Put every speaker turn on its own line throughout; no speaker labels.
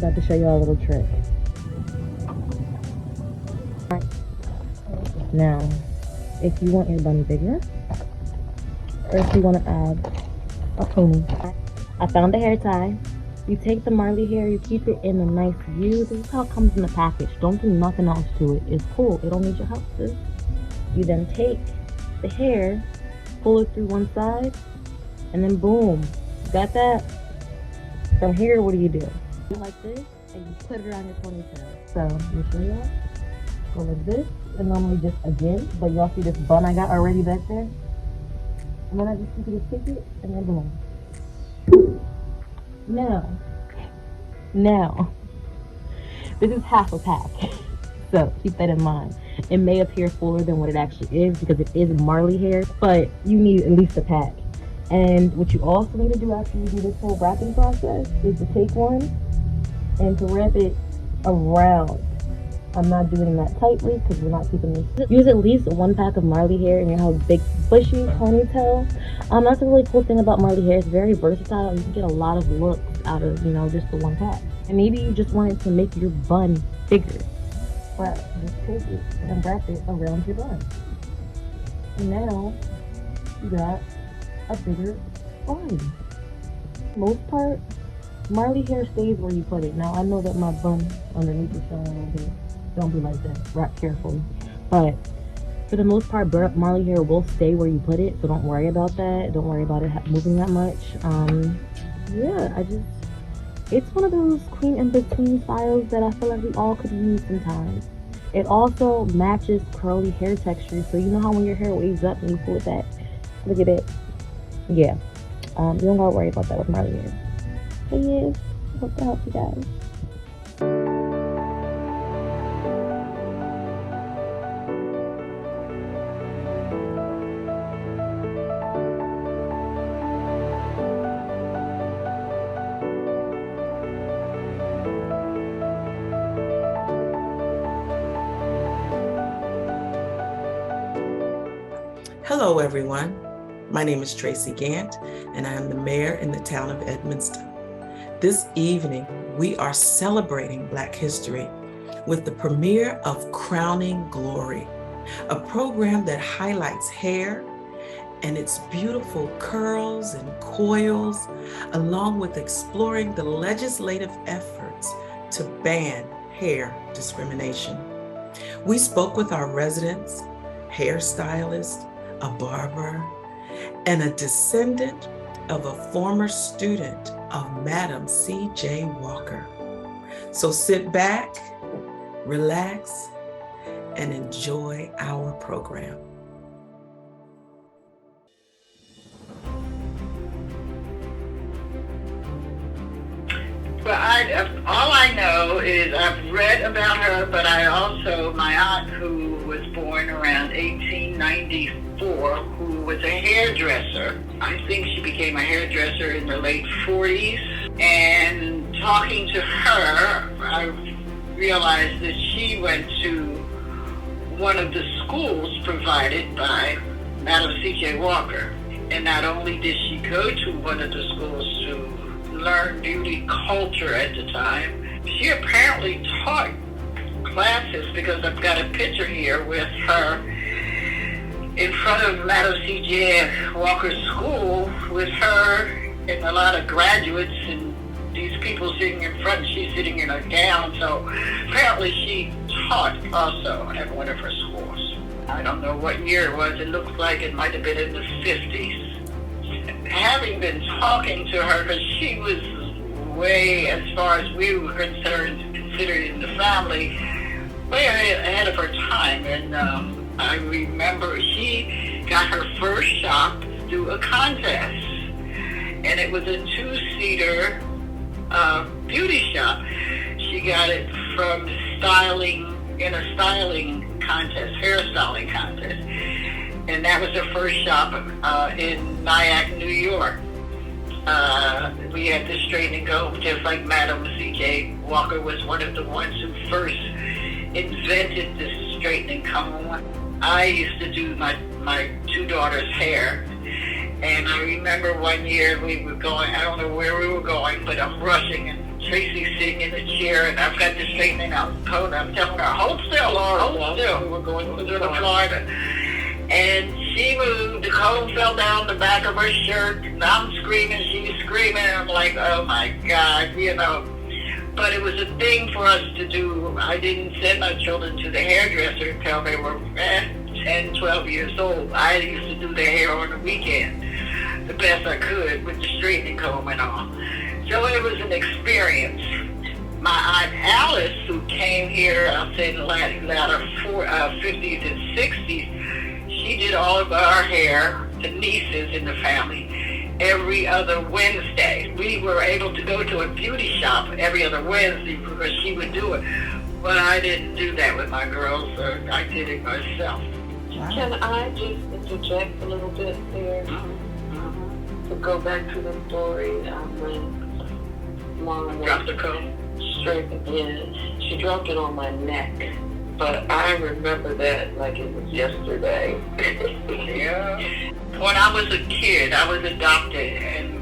About to show you a little trick. Now, if you want your bun bigger, or if you want to add a pony, I found a hair tie. You take the Marley hair, you keep it in a nice view. This is how it comes in the package. Don't do nothing else to it. It's cool. It don't need your help, sis. You then take the hair, pull it through one side, and then boom. Got that? From here, what do? You like this, and you put it around your ponytail. So, let me show y'all. Go like this, and normally just again, but y'all see this bun I got already back there? And then I just simply stick it, and then boom. Now, this is half a pack, so keep that in mind. It may appear fuller than what it actually is because it is Marley hair, but you need at least a pack. And what you also need to do after you do this whole wrapping process is to take one and to wrap it around. I'm not doing that tightly because we're not keeping this. Use at least one pack of Marley hair and you have a big bushy ponytail. That's a really cool thing about Marley hair. It's very versatile. You can get a lot of looks out of, just the one pack. And maybe you just wanted to make your bun bigger. But just take it and wrap it around your bun. And now you got a bigger bun. Most part, Marley hair stays where you put it. Now I know that my bun underneath is showing a little bit. Don't be like that. Wrap carefully. But for the most part, Marley hair will stay where you put it, so don't worry about that. Don't worry about it moving that much. Yeah, it's one of those queen in between styles that I feel like we all could use sometimes. It also matches curly hair texture, so you know how when your hair waves up and you pull it back. Look at it. Yeah. You don't gotta worry about that with Marley hair. But yes, I hope that helps you guys.
Hello, everyone. My name is Tracy Gant, and I am the mayor in the town of Edmonston. This evening, we are celebrating Black History with the premiere of Crowning Glory, a program that highlights hair and its beautiful curls and coils, along with exploring the legislative efforts to ban hair discrimination. We spoke with our residents, hairstylists, a barber, and a descendant of a former student of Madam C.J. Walker. So sit back, relax, and enjoy our program.
Well, all I know is I've read about her, but my aunt who was born around 1894, who was a hairdresser. I think she became a hairdresser in the late 40s. And talking to her, I realized that she went to one of the schools provided by Madam C.J. Walker. And not only did she go to one of the schools to learn beauty culture at the time, she apparently taught classes, because I've got a picture here with her in front of Madam C.J. Walker's school with her and a lot of graduates and these people sitting in front and she's sitting in a gown. So apparently she taught also at one of her schools. I don't know what year it was. It looks like it might have been in the 50s. Having been talking to her, because she was way, as far as we were considered in the family, way ahead of her time. And I remember she got her first shop through a contest, and it was a 2-seater beauty shop. She got it from in a styling contest, hairstyling contest. And that was her first shop in Nyack, New York. We had the straighten and go, just like Madam C.J. Walker was one of the ones who first invented this straighten and comb. I used to do my two daughters' hair. And I remember one year we were going, I don't know where we were going, but I'm rushing and Tracy's sitting in the chair, and I've got the straightening out coat. I'm telling her, hold still, Laura, hold still. We were going to Florida. And she moved, the comb fell down the back of her shirt, and I'm screaming, she's screaming, and I'm like, oh my God, you know. But it was a thing for us to do. I didn't send my children to the hairdresser until they were 10, 12 years old. I used to do their hair on the weekend, the best I could with the straightening comb and all. So it was an experience. My Aunt Alice, who came here, I'll say in the latter 50s and 60s, she did all of our hair, the nieces in the family, every other Wednesday. We were able to go to a beauty shop every other Wednesday because she would do it. But I didn't do that with my girls, so I did it myself.
Wow.
Can I just interject a little bit there? To go back to the story when Mom
Dropped the comb.
straightened in, she dropped it on my neck. But I remember that like it was yesterday.
Yeah. When I was a kid, I was adopted, and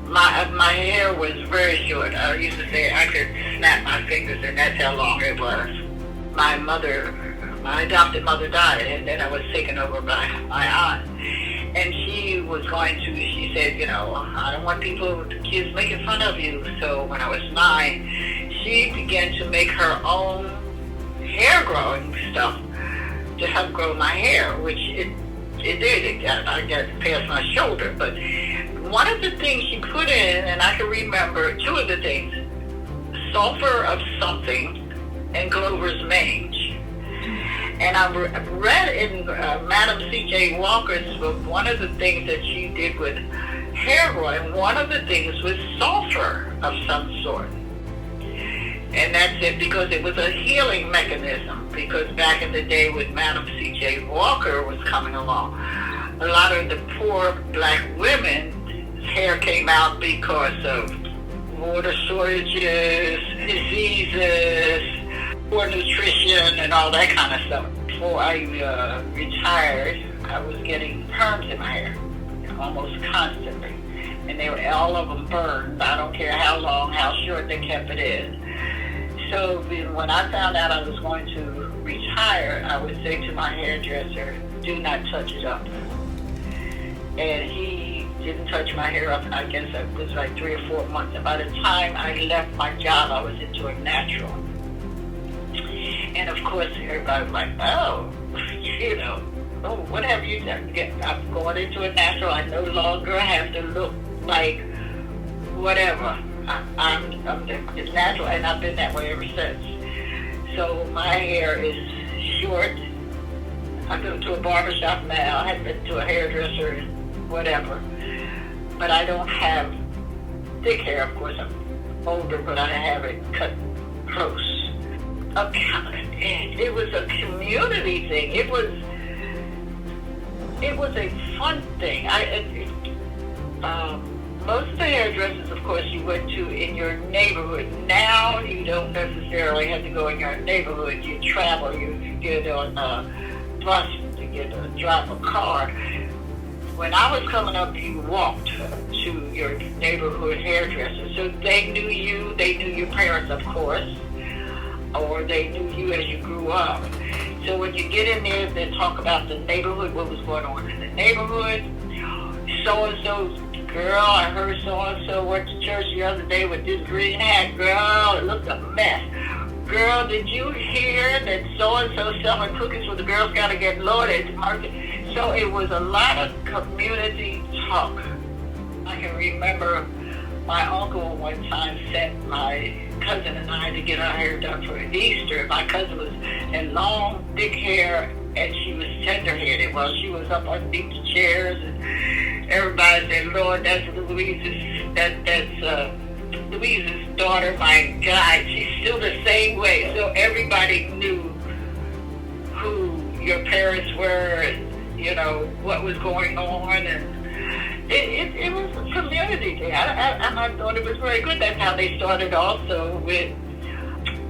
my hair was very short. I used to say I could snap my fingers, and that's how long it was. My adopted mother died, and then I was taken over by my aunt. And she was she said, you know, I don't want kids making fun of you. So when I was 9, she began to make her own hair growing stuff to help grow my hair, which it did. I got past my shoulder. But one of the things she put in, and I can remember 2 of the things, sulfur of something and Glover's mange. And I read in Madam C.J. Walker's book, one of the things that she did with hair growing, one of the things was sulfur of some sort. And that's it, because it was a healing mechanism. Because back in the day when Madam C.J. Walker was coming along, a lot of the poor black women's hair came out because of water shortages, diseases, poor nutrition, and all that kind of stuff. Before I retired, I was getting perms in my hair almost constantly. And they were all of them burned. I don't care how long, how short they kept it in. So when I found out I was going to retire, I would say to my hairdresser, do not touch it up. And he didn't touch my hair up, and I guess it was like 3 or 4 months. And by the time I left my job, I was into a natural. And of course, everybody was like, oh, you know, oh, what have you done? I'm going into a natural. I no longer have to look like whatever. It's natural, and I've been that way ever since. So my hair is short. I go to a barbershop now. I haven't been to a hairdresser and whatever. But I don't have thick hair. Of course, I'm older, but I have it cut close. It was a community thing. It was a fun thing. Most of the hairdressers, of course, you went to in your neighborhood. Now you don't necessarily have to go in your neighborhood. You travel. You get on a bus to drive a car. When I was coming up, you walked to your neighborhood hairdresser. So they knew you. They knew your parents, of course. Or they knew you as you grew up. So when you get in there, they talk about the neighborhood, what was going on in the neighborhood. So-and-so's girl, I heard so-and-so went to church the other day with this green hat. Girl, it looked a mess. Girl, did you hear that so-and-so selling cookies for the Girl Scout again? Lord, at the market. So it was a lot of community talk. I can remember my uncle one time sent my cousin and I to get our hair done for Easter. My cousin was in long, thick hair, and she was tender-headed. Well, she was up underneath the chairs, and everybody said, Lord, that's Louise's daughter. My God, she's still the same way. So everybody knew who your parents were, and, you know, what was going on, and it was a community thing. And I thought it was very good. That's how they started also with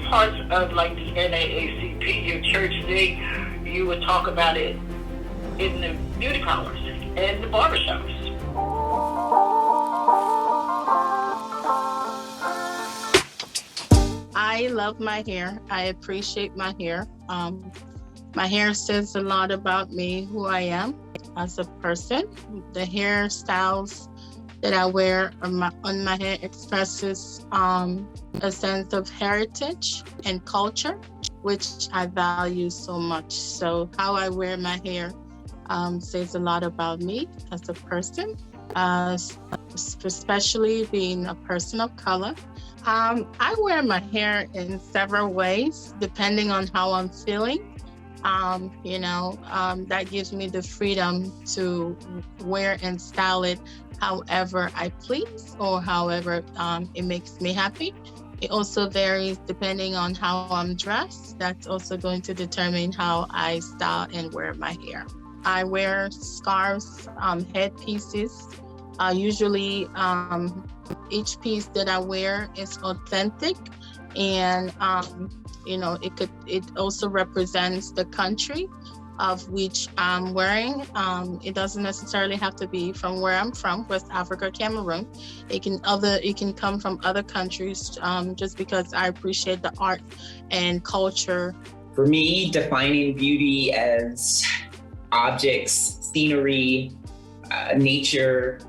parts of like the NAACP, your church thing. You would talk about it in the beauty parlors and the barbershops.
I love my hair. I appreciate my hair. My hair says a lot about me, who I am as a person. The hairstyles that I wear on my hair expresses a sense of heritage and culture, which I value so much. So how I wear my hair says a lot about me as a person, especially being a person of color. I wear my hair in several ways, depending on how I'm feeling. That gives me the freedom to wear and style it however I please or however it makes me happy. It also varies depending on how I'm dressed. That's also going to determine how I style and wear my hair. I wear scarves, headpieces. Usually each piece that I wear is authentic, and it also represents the country of which I'm wearing. It doesn't necessarily have to be from where I'm from, West Africa, Cameroon. It can come from other countries, just because I appreciate the art and culture.
For me, defining beauty as objects, scenery, nature,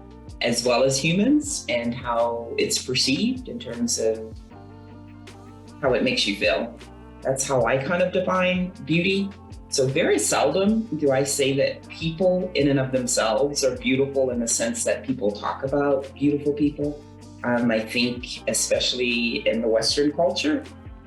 as well as humans, and how it's perceived in terms of how it makes you feel. That's how I kind of define beauty. So very seldom do I say that people in and of themselves are beautiful in the sense that people talk about beautiful people. I think especially in the Western culture,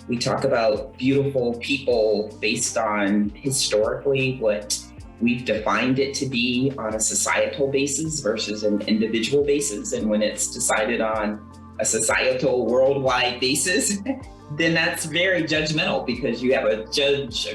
we talk about beautiful people based on historically what we've defined it to be on a societal basis versus an individual basis. And when it's decided on a societal worldwide basis, then that's very judgmental, because you have a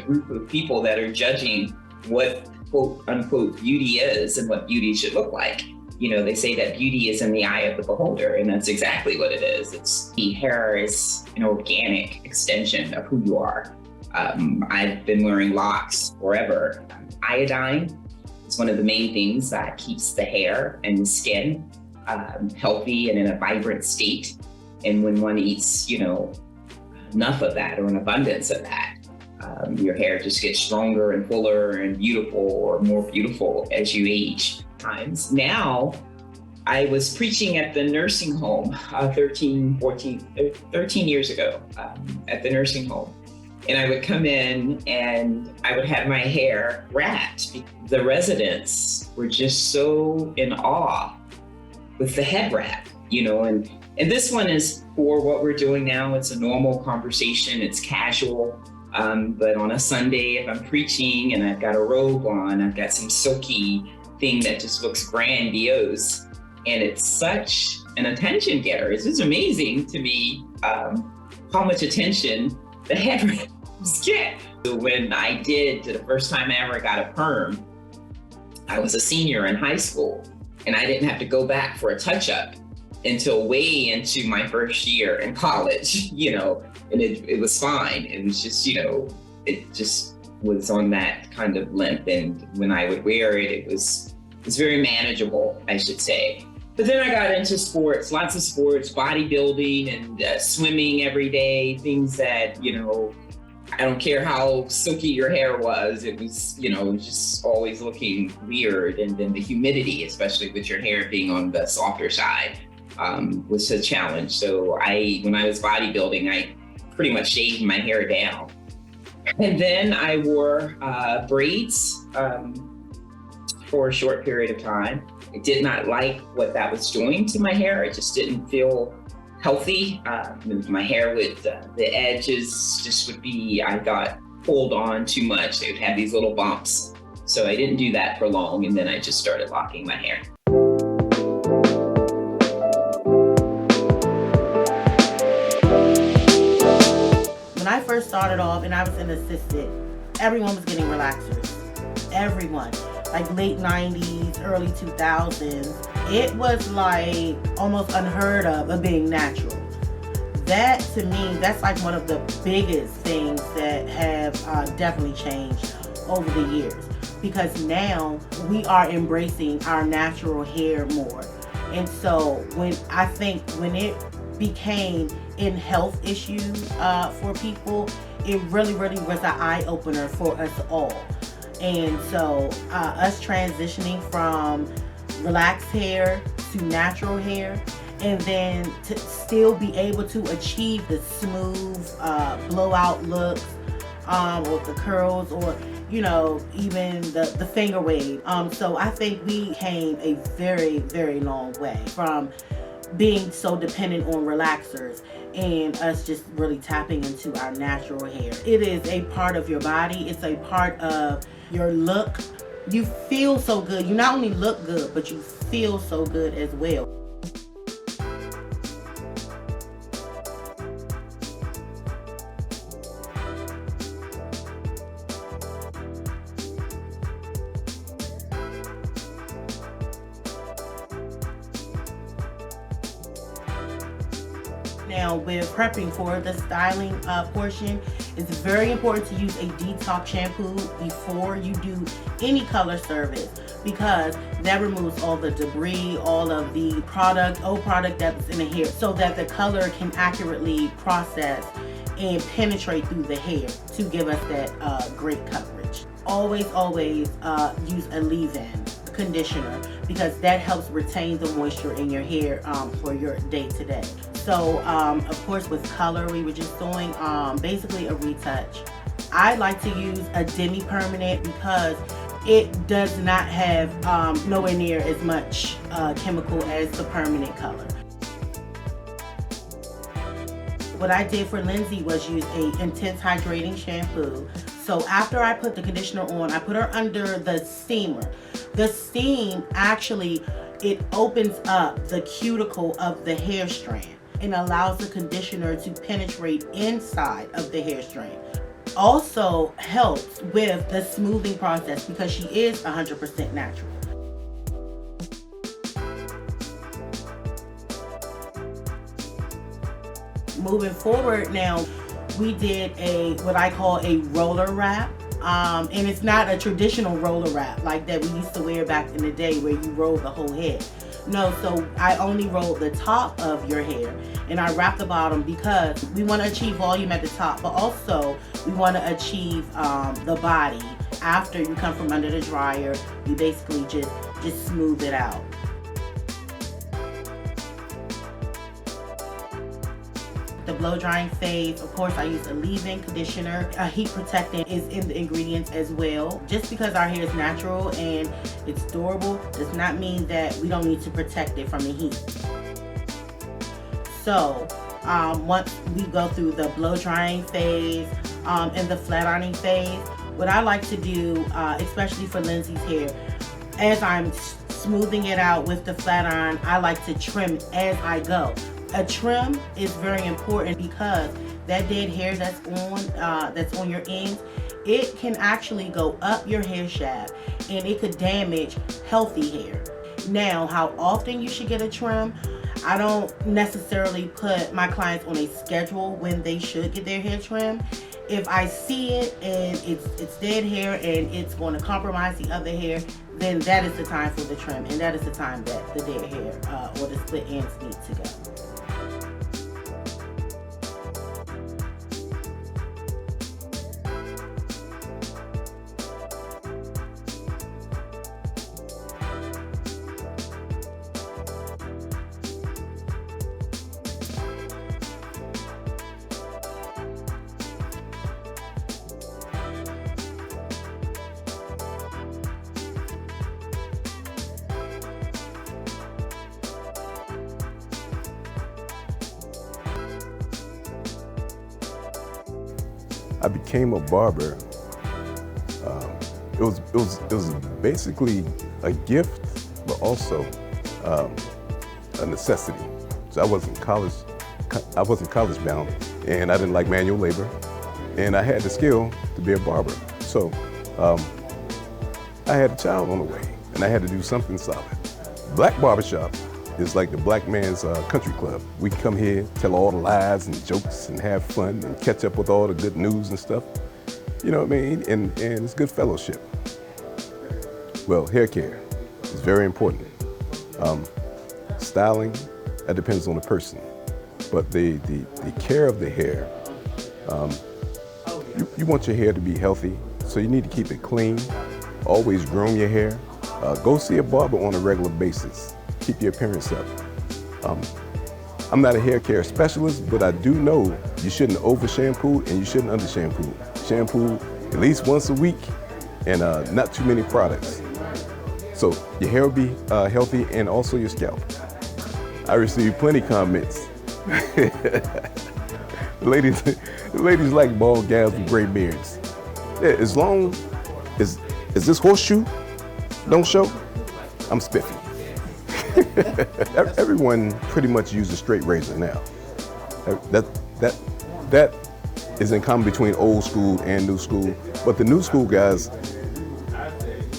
group of people that are judging what quote unquote beauty is and what beauty should look like. They say that beauty is in the eye of the beholder, and that's exactly what it is. The hair is an organic extension of who you are. I've been wearing locks forever. Iodine is one of the main things that keeps the hair and the skin healthy and in a vibrant state. And when one eats, enough of that or an abundance of that, your hair just gets stronger and fuller and beautiful, or more beautiful as you age. Now, I was preaching at the nursing home 13 years ago at the nursing home. And I would come in and I would have my hair wrapped. The residents were just so in awe with the head wrap, and this one is for what we're doing now. It's a normal conversation, it's casual. But on a Sunday, if I'm preaching and I've got a robe on, I've got some silky thing that just looks grandiose. And it's such an attention getter. It's just amazing to me how much attention the head wraps get. So when I did, the first time I ever got a perm, I was a senior in high school, and I didn't have to go back for a touch-up until way into my first year in college, and it was fine. It was just, it just was on that kind of limp. And when I would wear it, it was very manageable, I should say. But then I got into sports, lots of sports, bodybuilding and swimming every day, things that, I don't care how silky your hair was, it was, just always looking weird. And then the humidity, especially with your hair being on the softer side, was a challenge. So when I was bodybuilding, I pretty much shaved my hair down. And then I wore braids for a short period of time. I did not like what that was doing to my hair. It just didn't feel healthy. My hair with the edges just would be, I thought, pulled on too much. They would have these little bumps. So I didn't do that for long, and then I just started locking my hair.
When I first started off and I was an assistant, everyone was getting relaxers. Everyone. Like late 90s, early 2000s. It was like almost unheard of being natural. That to me, that's like one of the biggest things that have definitely changed over the years. Because now we are embracing our natural hair more. And so when it became in health issues for people, it really was an eye-opener for us all. And so us transitioning from relaxed hair to natural hair, and then to still be able to achieve the smooth blowout looks, or the curls, or even the finger wave. So I think we came a very long way from being so dependent on relaxers and us just really tapping into our natural hair. It is a part of your body. It's a part of your look. You feel so good. You not only look good, but you feel so good as well. Now, with prepping for the styling portion, it's very important to use a detox shampoo before you do any color service, because that removes all the debris, all of the old product that's in the hair, so that the color can accurately process and penetrate through the hair to give us that great coverage. Always use a leave-in conditioner, because that helps retain the moisture in your hair for your day-to-day. So of course, with color, we were just doing basically a retouch. I like to use a demi-permanent because it does not have nowhere near as much chemical as the permanent color. What I did for Lindsay was use a intense hydrating shampoo. So after I put the conditioner on, I put her under the steamer. The steam actually, it opens up the cuticle of the hair strand and allows the conditioner to penetrate inside of the hair strand. Also helps with the smoothing process because she is 100% natural. Moving forward now, we did what I call a roller wrap. And it's not a traditional roller wrap like that we used to wear back in the day where you roll the whole head. No, so I only roll the top of your hair and I wrap the bottom because we want to achieve volume at the top, but also we want to achieve the body. After you come from under the dryer, you basically just smooth it out. The blow drying phase, of course, I use a leave-in conditioner. A heat protectant is in the ingredients as well. Just because our hair is natural and it's durable does not mean that we don't need to protect it from the heat. So once we go through the blow drying phase and the flat ironing phase, what I like to do, especially for Lindsay's hair, as I'm smoothing it out with the flat iron, I like to trim as I go. A trim is very important because that dead hair that's on your ends, it can actually go up your hair shaft and it could damage healthy hair. Now, how often you should get a trim, I don't necessarily put my clients on a schedule when they should get their hair trimmed. If I see it and it's dead hair and it's going to compromise the other hair, then that is the time for the trim, and that is the time that the dead hair or the split ends need to go.
I became a barber. It was basically a gift, but also a necessity. So I wasn't college bound, and I didn't like manual labor, and I had the skill to be a barber. So I had a child on the way, and I had to do something solid. Black Barbershop is like the black man's country club. We come here, tell all the lies and jokes and have fun and catch up with all the good news and stuff. You know what I mean? And it's good fellowship. Well, hair care is very important. Styling, that depends on the person. But the care of the hair, you want your hair to be healthy, so you need to keep it clean. Always groom your hair. Go see a barber on a regular basis. Keep your appearance up. I'm not a hair care specialist, but I do know you shouldn't over shampoo and you shouldn't under shampoo. Shampoo at least once a week and not too many products. So your hair will be healthy and also your scalp. I received plenty comments. Ladies like bald gals with gray beards. Yeah, as long as this horseshoe don't show, I'm spiffy. Everyone pretty much uses a straight razor now. That is in common between old school and new school. But the new school guys,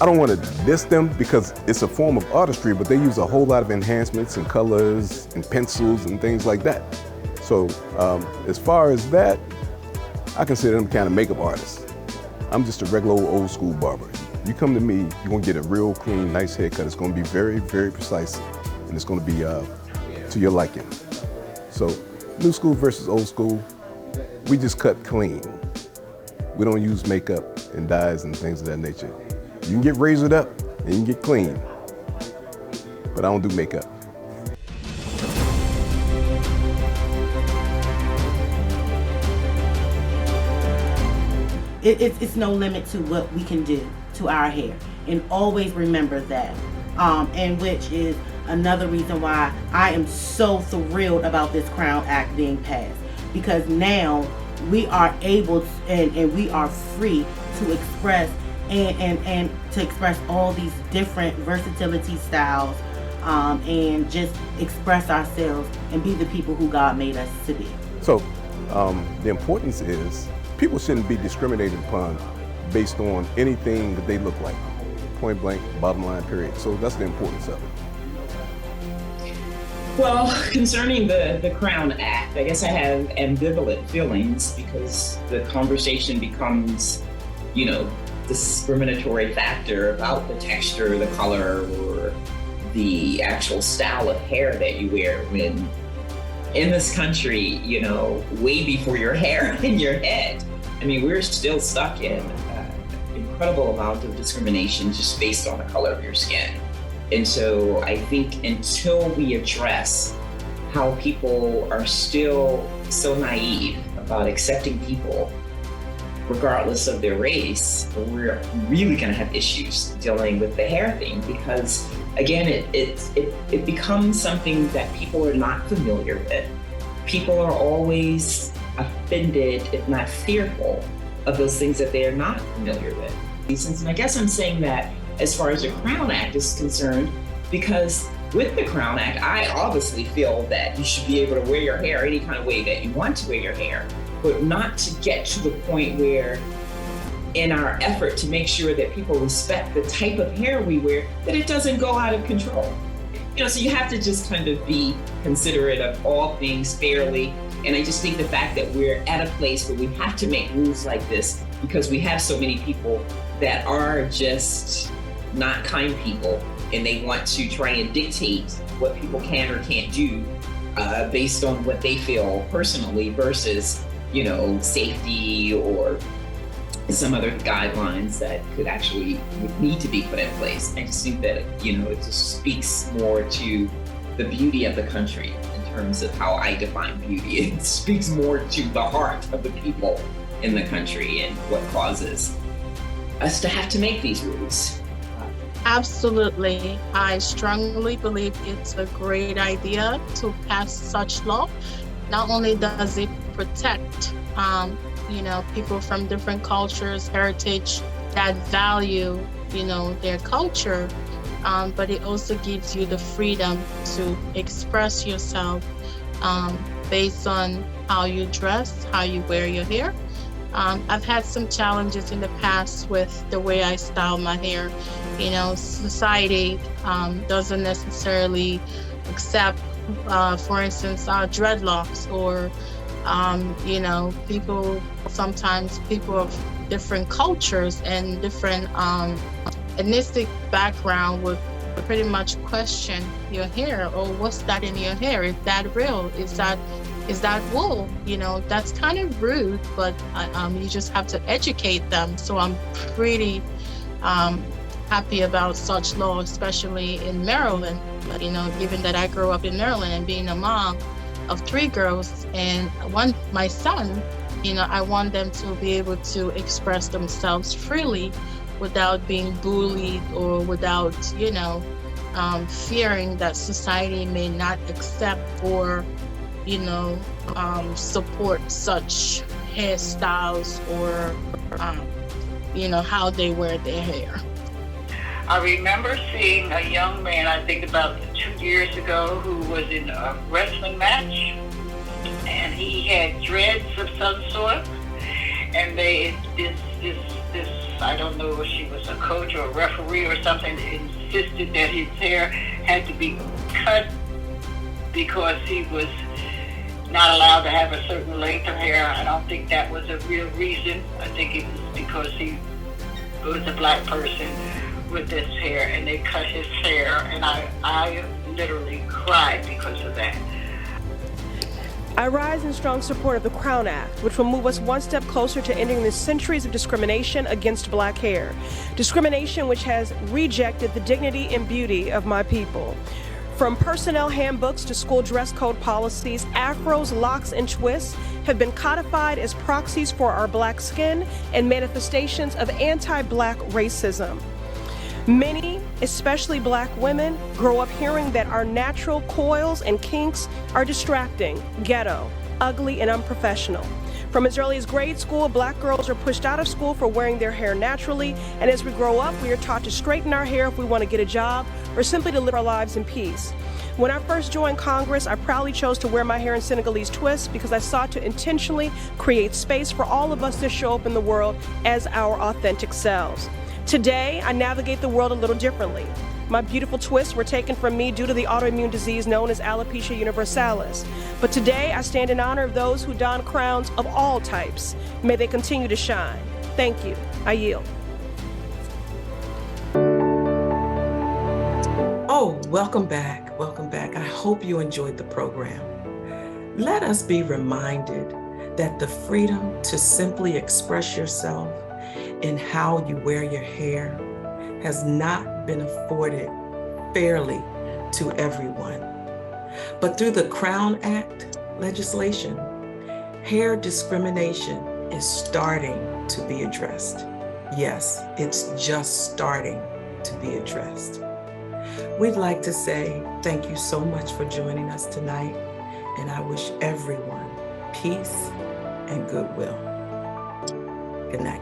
I don't want to diss them because it's a form of artistry, but they use a whole lot of enhancements and colors and pencils and things like that. So as far as that, I consider them kind of makeup artists. I'm just a regular old school barber. You come to me, you're gonna get a real clean, nice haircut. It's gonna be very, very precise, and it's gonna be to your liking. So new school versus old school, we just cut clean. We don't use makeup and dyes and things of that nature. You can get razored up and you can get clean, but I don't do makeup.
It's no limit to what we can do to our hair, and always remember that. And which is another reason why I am so thrilled about this Crown Act being passed, because now we are able to, and we are free to express and to express all these different versatility styles, and just express ourselves and be the people who God made us to be.
So the importance is people shouldn't be discriminated upon based on anything that they look like. Point blank, bottom line, period. So that's the importance of it.
Well, concerning the Crown Act, I guess I have ambivalent feelings because the conversation becomes, discriminatory factor about the texture, the color, or the actual style of hair that you wear, when in this country, way before your hair and your head, we're still stuck in incredible amount of discrimination just based on the color of your skin. And so I think until we address how people are still so naive about accepting people regardless of their race, we're really going to have issues dealing with the hair thing, because again, it becomes something that people are not familiar with. People are always offended, if not fearful, of those things that they are not familiar with. And I guess I'm saying that as far as the Crown Act is concerned, because with the Crown Act, I obviously feel that you should be able to wear your hair any kind of way that you want to wear your hair, but not to get to the point where, in our effort to make sure that people respect the type of hair we wear, that it doesn't go out of control. So you have to just kind of be considerate of all things fairly. And I just think the fact that we're at a place where we have to make rules like this because we have so many people that are just not kind people, and they want to try and dictate what people can or can't do based on what they feel personally versus, safety or some other guidelines that could actually need to be put in place. I just think that, it just speaks more to the beauty of the country in terms of how I define beauty. It speaks more to the heart of the people in the country and what causes us to have to make these rules.
Absolutely. I strongly believe it's a great idea to pass such law. Not only does it protect people from different cultures, heritage that value, their culture, but it also gives you the freedom to express yourself based on how you dress, how you wear your hair. I've had some challenges in the past with the way I style my hair. Society doesn't necessarily accept, for instance, dreadlocks, or people of different cultures and different ethnic background would pretty much question your hair. Or what's that in your hair? Is that real? Is that is that wool? That's kind of rude, but you just have to educate them. So I'm pretty happy about such law, especially in Maryland. But, given that I grew up in Maryland and being a mom of 3 girls and my son, I want them to be able to express themselves freely without being bullied or without, fearing that society may not accept or, support such hairstyles or, how they wear their hair.
I remember seeing a young man, I think about 2 years ago, who was in a wrestling match, and he had dreads of some sort, and this I don't know if she was a coach or a referee or something, insisted that his hair had to be cut because he was not allowed to have a certain length of hair. I don't think that was a real reason. I think it was because he was a black person with this hair, and they cut his hair, and I literally cried because of that.
I rise in strong support of the Crown Act, which will move us one step closer to ending the centuries of discrimination against black hair. Discrimination which has rejected the dignity and beauty of my people. From personnel handbooks to school dress code policies, afros, locks, and twists have been codified as proxies for our black skin and manifestations of anti-black racism. Many, especially black women, grow up hearing that our natural coils and kinks are distracting, ghetto, ugly, and unprofessional. From as early as grade school, black girls are pushed out of school for wearing their hair naturally, and as we grow up, we are taught to straighten our hair if we want to get a job or simply to live our lives in peace. When I first joined Congress, I proudly chose to wear my hair in Senegalese twists because I sought to intentionally create space for all of us to show up in the world as our authentic selves. Today, I navigate the world a little differently. My beautiful twists were taken from me due to the autoimmune disease known as alopecia universalis. But today, I stand in honor of those who don crowns of all types. May they continue to shine. Thank you. I yield.
Oh, welcome back. Welcome back. I hope you enjoyed the program. Let us be reminded that the freedom to simply express yourself in how you wear your hair has not been afforded fairly to everyone. But through the Crown Act legislation, hair discrimination is starting to be addressed. Yes, it's just starting to be addressed. We'd like to say thank you so much for joining us tonight, and I wish everyone peace and goodwill. Good night.